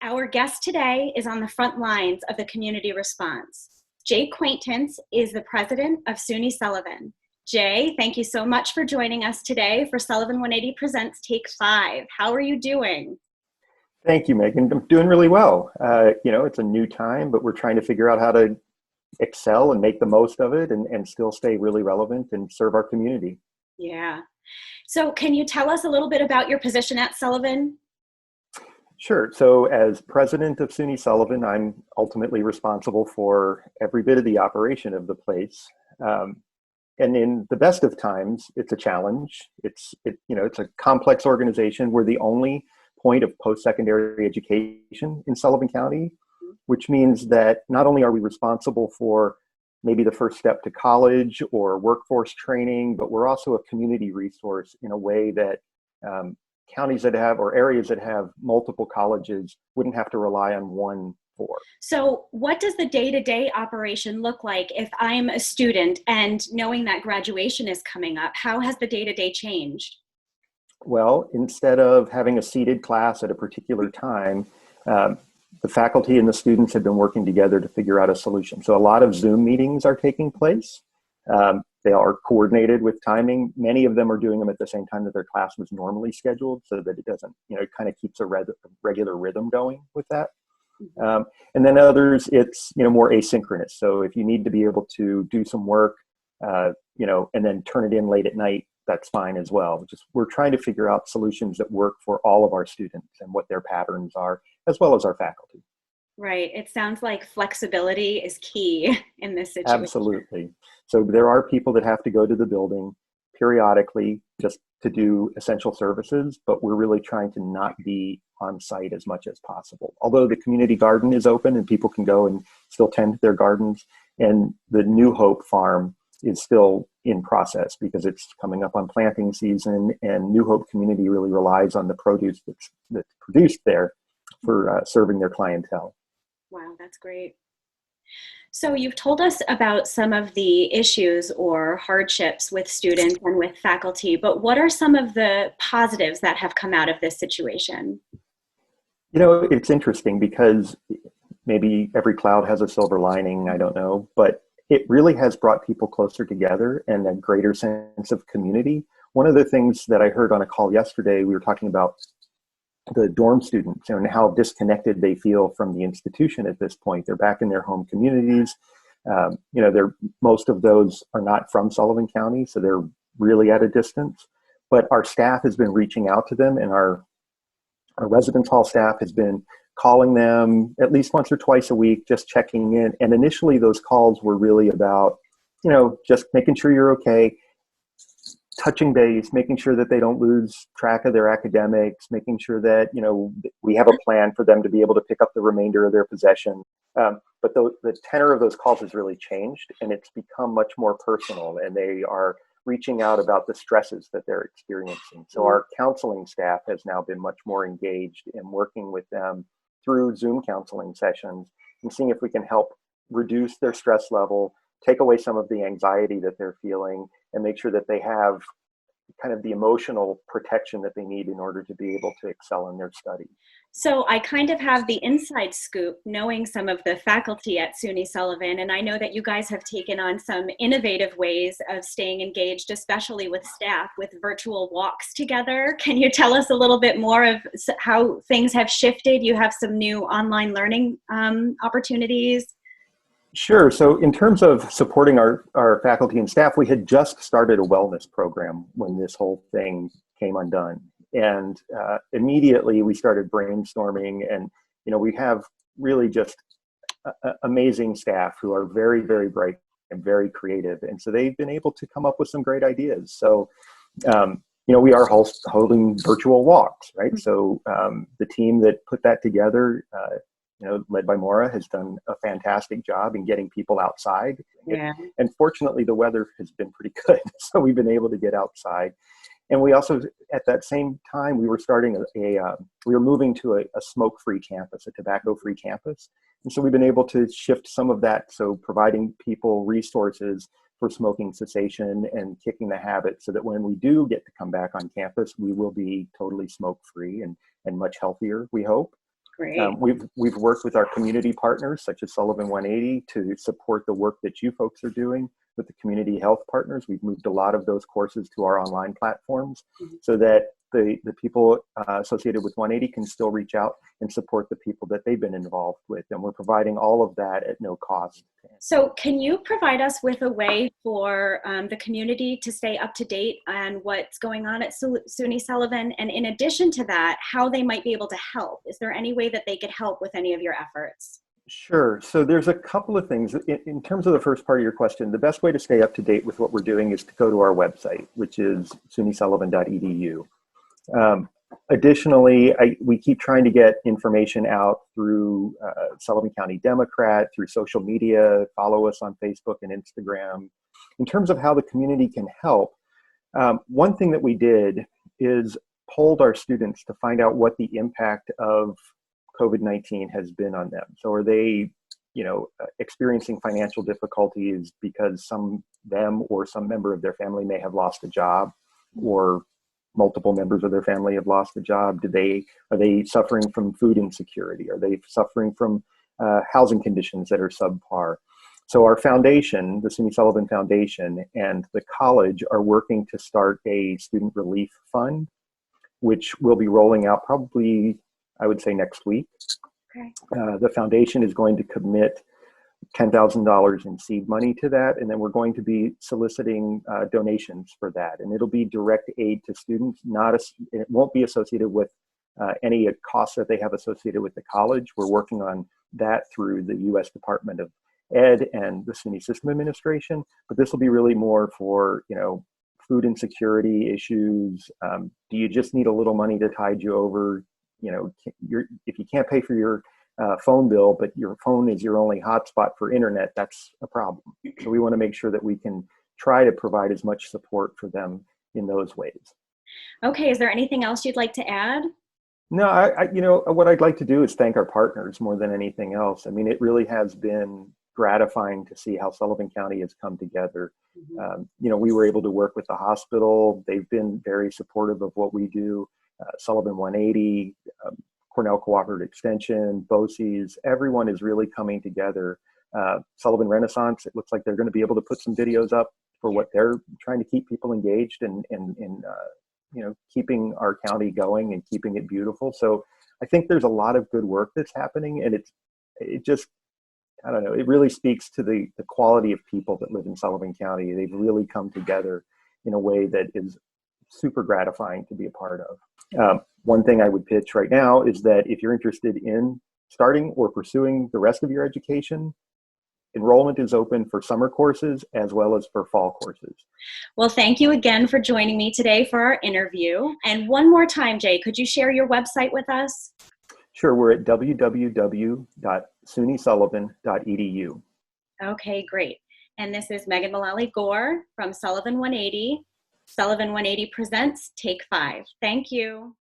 Our guest today is on the front lines of the community response. Jay Quaintance is the president of SUNY Sullivan. Jay, thank you so much for joining us today for Sullivan 180 Presents Take 5. How are you doing? Thank you, Megan. I'm doing really well. It's a new time, but we're trying to figure out how to excel and make the most of it and still stay really relevant and serve our community. Yeah. So can you tell us a little bit about your position at Sullivan? Sure. So as president of SUNY Sullivan, I'm ultimately responsible for every bit of the operation of the place. And in the best of times, it's a challenge. It's a complex organization. We're the only point of post-secondary education in Sullivan County, which means that not only are we responsible for maybe the first step to college or workforce training, but we're also a community resource in a way that counties that have, or areas that have multiple colleges wouldn't have to rely on one for. So what does the day-to-day operation look like if I'm a student and knowing that graduation is coming up? How has the day-to-day changed? Well, instead of having a seated class at a particular time, the faculty and the students have been working together to figure out a solution. So a lot of Zoom meetings are taking place. They are coordinated with timing. Many of them are doing them at the same time that their class was normally scheduled, so that it doesn't, it kind of keeps a regular rhythm going with that. And then others, it's, more asynchronous. So if you need to be able to do some work, and then turn it in late at night, that's fine as well. We're trying to figure out solutions that work for all of our students and what their patterns are, as well as our faculty. Right. It sounds like flexibility is key in this situation. Absolutely. So there are people that have to go to the building periodically just to do essential services, but we're really trying to not be on site as much as possible. Although the community garden is open and people can go and still tend their gardens, and the New Hope farm is still in process because it's coming up on planting season, and New Hope community really relies on the produce that's produced there for serving their clientele. Wow, that's great. So you've told us about some of the issues or hardships with students and with faculty, but what are some of the positives that have come out of this situation? It's interesting because maybe every cloud has a silver lining, I don't know, but it really has brought people closer together and a greater sense of community. One of the things that I heard on a call yesterday, we were talking about the dorm students and how disconnected they feel from the institution at this point. They're back in their home communities. Most of those are not from Sullivan County, so they're really at a distance. But our staff has been reaching out to them, and our residence hall staff has been calling them at least once or twice a week, just checking in. And initially those calls were really about, just making sure you're okay, touching base, making sure that they don't lose track of their academics, making sure that, we have a plan for them to be able to pick up the remainder of their possession. But the tenor of those calls has really changed, and it's become much more personal, and they are reaching out about the stresses that they're experiencing. So our counseling staff has now been much more engaged in working with them through Zoom counseling sessions and seeing if we can help reduce their stress level, take away some of the anxiety that they're feeling, and make sure that they have kind of the emotional protection that they need in order to be able to excel in their study. So I kind of have the inside scoop knowing some of the faculty at SUNY Sullivan, and I know that you guys have taken on some innovative ways of staying engaged, especially with staff, with virtual walks together. Can you tell us a little bit more of how things have shifted? You have some new online learning opportunities. Sure. So in terms of supporting our faculty and staff, we had just started a wellness program when this whole thing came undone. And immediately we started brainstorming, and, we have really just amazing staff who are very, very bright and very creative. And so they've been able to come up with some great ideas. So, we are holding virtual walks, right? So the team that put that together, led by Maura, has done a fantastic job in getting people outside. Yeah. And fortunately, the weather has been pretty good. So we've been able to get outside. And we also, at that same time, we were starting we were moving to a smoke-free campus, a tobacco-free campus. And so we've been able to shift some of that. So providing people resources for smoking cessation and kicking the habit so that when we do get to come back on campus, we will be totally smoke-free and much healthier, we hope. Great. We've worked with our community partners, such as Sullivan 180, to support the work that you folks are doing with the community health partners. We've moved a lot of those courses to our online platforms so that the people associated with 180 can still reach out and support the people that they've been involved with. And we're providing all of that at no cost. So can you provide us with a way for the community to stay up to date on what's going on at SUNY Sullivan? And in addition to that, how they might be able to help? Is there any way that they could help with any of your efforts? Sure. So there's a couple of things. In terms of the first part of your question, the best way to stay up to date with what we're doing is to go to our website, which is sunysullivan.edu. Additionally, we keep trying to get information out through Sullivan County Democrat, through social media, follow us on Facebook and Instagram. In terms of how the community can help, one thing that we did is polled our students to find out what the impact of COVID-19 has been on them. So are they, experiencing financial difficulties because them or some member of their family may have lost a job, or multiple members of their family have lost a job? Are they suffering from food insecurity? Are they suffering from housing conditions that are subpar? So our foundation, the SUNY Sullivan Foundation, and the college are working to start a student relief fund, which will be rolling out probably, I would say, next week. Okay. The foundation is going to commit $10,000 in seed money to that, and then we're going to be soliciting donations for that, and it'll be direct aid to students. It won't be associated with any costs that they have associated with the college. We're working on that through the U.S. Department of Ed and the SUNY System Administration, but this will be really more for food insecurity issues. Do you just need a little money to tide you over? If you can't pay for your phone bill, but your phone is your only hotspot for internet, that's a problem. So we want to make sure that we can try to provide as much support for them in those ways. Okay, is there anything else you'd like to add? No, what I'd like to do is thank our partners more than anything else. I mean, it really has been gratifying to see how Sullivan County has come together. We were able to work with the hospital. They've been very supportive of what we do. Sullivan 180, Cornell Cooperative Extension, BOCES, everyone is really coming together. Sullivan Renaissance, it looks like they're going to be able to put some videos up for what they're trying to keep people engaged and keeping our county going and keeping it beautiful. So I think there's a lot of good work that's happening, and it just, I don't know, it really speaks to the quality of people that live in Sullivan County. They've really come together in a way that is super gratifying to be a part of. One thing I would pitch right now is that if you're interested in starting or pursuing the rest of your education, enrollment is open for summer courses as well as for fall courses. Well, thank you again for joining me today for our interview. And one more time, Jay, could you share your website with us? Sure, we're at www.sunysullivan.edu. Okay, great. And this is Megan Mullally Gore from Sullivan 180. Sullivan 180 presents Take 5. Thank you.